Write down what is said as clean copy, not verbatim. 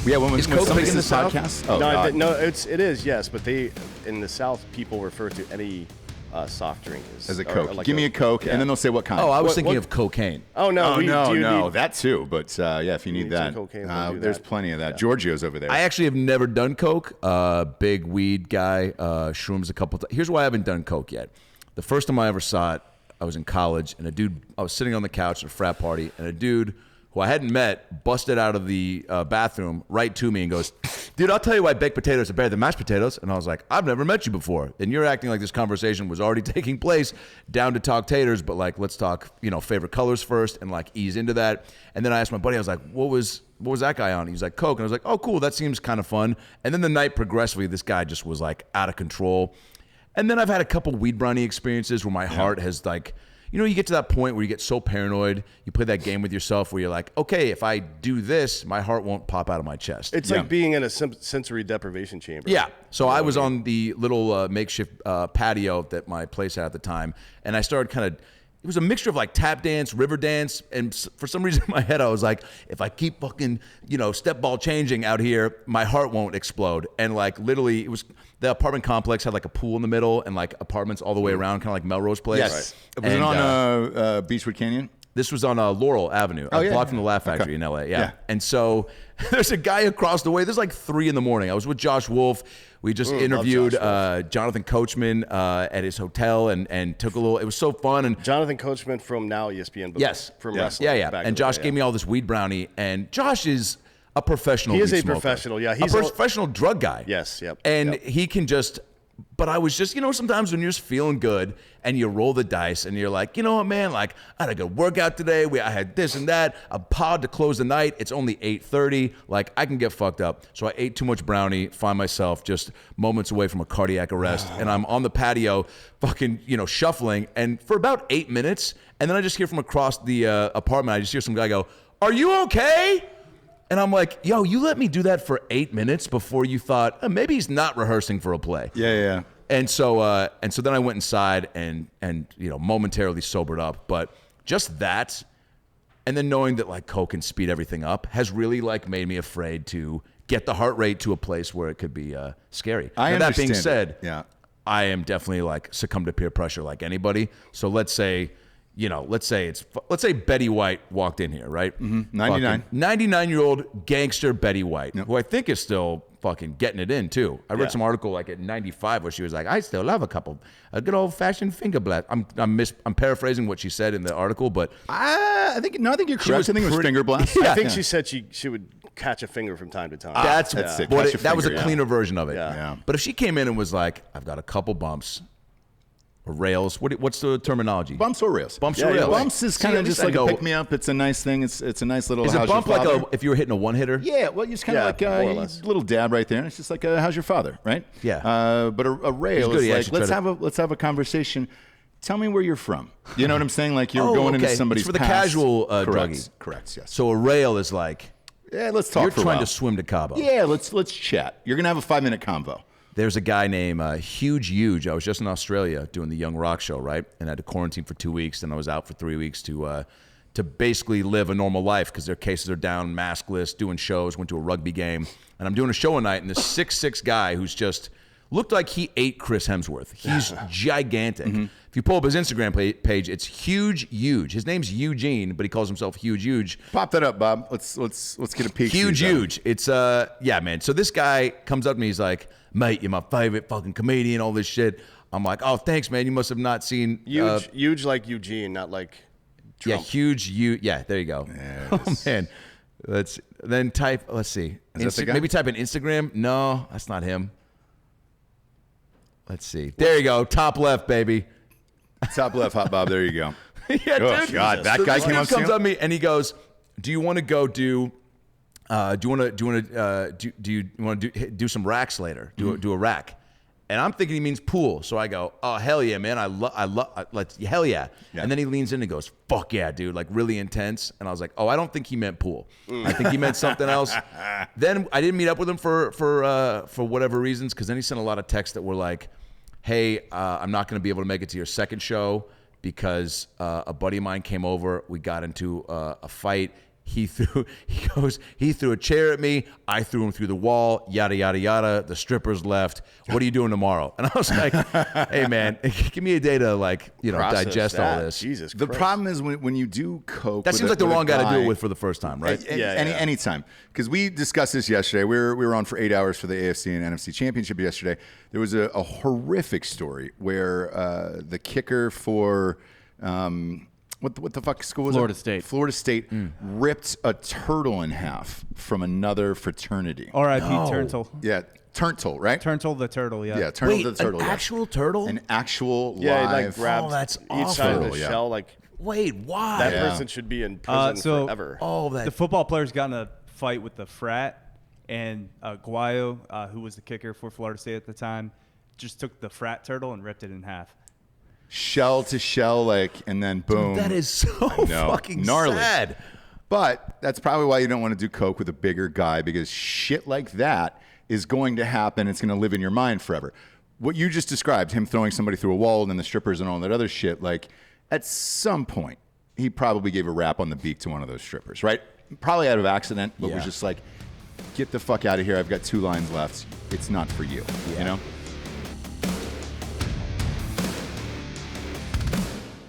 Yeah, when Is Coke somebody big in the says South? podcast, oh, No, God. no, it is, yes, but in the South, people refer to any soft drink as a or Coke. like Give me a Coke, yeah. and then they'll say what kind. Oh, I was What- thinking what- of cocaine. Oh no, Oh, no, do you need- that too. But yeah, if you need need some that, cocaine, we'll do there's that. plenty of that. Giorgio's over there. I actually have never done coke. Big weed guy, shrooms a couple times. Here's why I haven't done coke yet. The first time I ever saw it, I was in college, and I was sitting on the couch at a frat party, and a dude who I hadn't met busted out of the bathroom right to me and goes, "Dude, I'll tell you why baked potatoes are better than mashed potatoes." And I was like, "I've never met you before, and you're acting like this conversation was already taking place. Down to talk taters, but like let's talk, favorite colors first, and like ease into that." And then I asked my buddy, I was like, "What was that guy on?" He was like, "Coke," and I was like, "Oh, cool, that seems kind of fun." And then the night progressively, this guy just was like out of control. And then I've had a couple weed brownie experiences where my heart has like. You get to that point where you get so paranoid, you play that game with yourself where you're like, okay, if I do this, my heart won't pop out of my chest. It's like being in a sensory deprivation chamber. Yeah. So I was on the little makeshift patio that my place had at the time, and I started kind of, it was a mixture of like tap dance, river dance, and for some reason in my head I was like, if I keep fucking, step ball changing out here, my heart won't explode. And like literally, it was the apartment complex had like a pool in the middle and like apartments all the way around, kind of like Melrose Place. Yes. Was it on Beechwood Canyon? This was on Laurel Avenue, a block from the Laugh Factory in LA. Yeah. And so there's a guy across the way. There's like 3 a.m. I was with Josh Wolf. We just interviewed Jonathan Coachman at his hotel and took a little. It was so fun. And Jonathan Coachman from now ESPN. But yes, from wrestling. Yeah. And Josh gave me all this weed brownie. And Josh is a professional. He is weed a smoker. professional. Yeah, he's a professional drug guy. Yes. Yep. And yep. he can just. But I was just, sometimes when you're just feeling good and you roll the dice and you're like, you know what, man, like I had a good workout today. I had this and that, a pod to close the night. It's only 8:30. Like I can get fucked up. So I ate too much brownie, find myself just moments away from a cardiac arrest. And I'm on the patio fucking, shuffling. And for about 8 minutes, and then I just hear from across the apartment, I just hear some guy go, "Are you okay?" And I'm like, yo, you let me do that for 8 minutes before you thought, maybe he's not rehearsing for a play. Yeah. And so then I went inside and momentarily sobered up. But just that, and then knowing that like Coke can speed everything up has really like made me afraid to get the heart rate to a place where it could be scary. I now, that being understand said, I am definitely like succumbed to peer pressure like anybody. So let's say Betty White walked in here, right? 99. 99-year-old gangster Betty White, who I think is still fucking getting it in too. I read some article like at 95 where she was like, "I still love a good old fashioned finger blast." I'm paraphrasing what she said in the article, but I think you're correct. I think it was finger blast. I think she said she would catch a finger from time to time. That's it. That was a cleaner version of it. Yeah. But if she came in and was like, "I've got a couple bumps." Or rails. What's the terminology? Bumps or rails? Bumps or rails. Bumps is kind of just like a pick me up. It's a nice thing. It's a nice little. Is a bump like if you were hitting a one hitter? Yeah, well, you just kind of like a little dab right there. It's just like how's your father, right? Yeah. But a rail is like let's have a conversation. Tell me where you're from. You know what I'm saying? Like you're going into somebody's it's for the past. casual druggie. Correct. Yes. So a rail is like let's talk. You're for a trying while. to swim to Cabo. Yeah, let's chat. You're gonna have a 5-minute convo. There's a guy named Euge. I was just in Australia doing the Young Rock show, right? And I had to quarantine for 2 weeks. Then I was out for 3 weeks to basically live a normal life because their cases are down, maskless, doing shows, went to a rugby game. And I'm doing a show one night, and this 6'6" guy who's just looked like he ate Chris Hemsworth. He's gigantic. If you pull up his Instagram page, it's Huge Euge. His name's Eugene, but he calls himself Huge Euge. Pop that up, Bob. Let's get a peek. Huge Euge. It's man. So this guy comes up to me. He's like, "Mate, you're my favorite fucking comedian." All this shit. I'm like, "Oh, thanks, man. You must have not seen Huge like Eugene, not like Trump. Yeah, Huge Euge. Yeah, there you go. Oh man. Let's see. Maybe type in Instagram. No, that's not him. Let's see. There you go. Top left, baby. Top left, hot Bob. There you go. Yeah, oh, dude. God, that guy came up comes up to me and he goes, "Do you want to go do? Do you want to do some racks later? Do a rack?" And I'm thinking he means pool. So I go, "Oh hell yeah, man! Hell yeah!" And then he leans in and goes, "Fuck yeah, dude!" Like really intense. And I was like, "Oh, I don't think he meant pool. I think he meant something else." Then I didn't meet up with him for whatever reasons, because then he sent a lot of texts that were like, "Hey, I'm not going to be able to make it to your second show because a buddy of mine came over. We got into a fight. He threw a chair at me. I threw him through the wall. Yada yada yada. The strippers left. What are you doing tomorrow? And I was like, hey man, give me a day to Process digest that. all this. Jesus The Christ. problem is when you do coke. That seems like the wrong guy to do it with for the first time, right? Anytime. Because we discussed this yesterday. We were on for 8 hours for the AFC and NFC Championship yesterday. There was a horrific story where the kicker for what the fuck school was Florida it? State. Florida State ripped a turtle in half from another fraternity. R.I.P. Turntle. Yeah, Turntle, right? Turntle the turtle, yeah. Yeah, Turntle Wait, the turtle. an actual turtle? An actual Yeah, live. he like grabs that's each side of awful. the Yeah. shell. Like Wait, why? that person should be in prison So- forever. The football players got in a fight with the frat, and Guayo, who was the kicker for Florida State at the time, just took the frat turtle and ripped it in half. Shell to shell, and then boom. That is so fucking gnarly. sad. But that's probably why you don't want to do coke with a bigger guy, because shit like that is going to happen. It's going to live in your mind forever. What you just described, him throwing somebody through a wall and then the strippers and all that other shit, at some point, he probably gave a rap on the beak to one of those strippers, right? Probably out of accident, but was just like, get the fuck out of here. I've got 2 lines left. It's not for you, you know?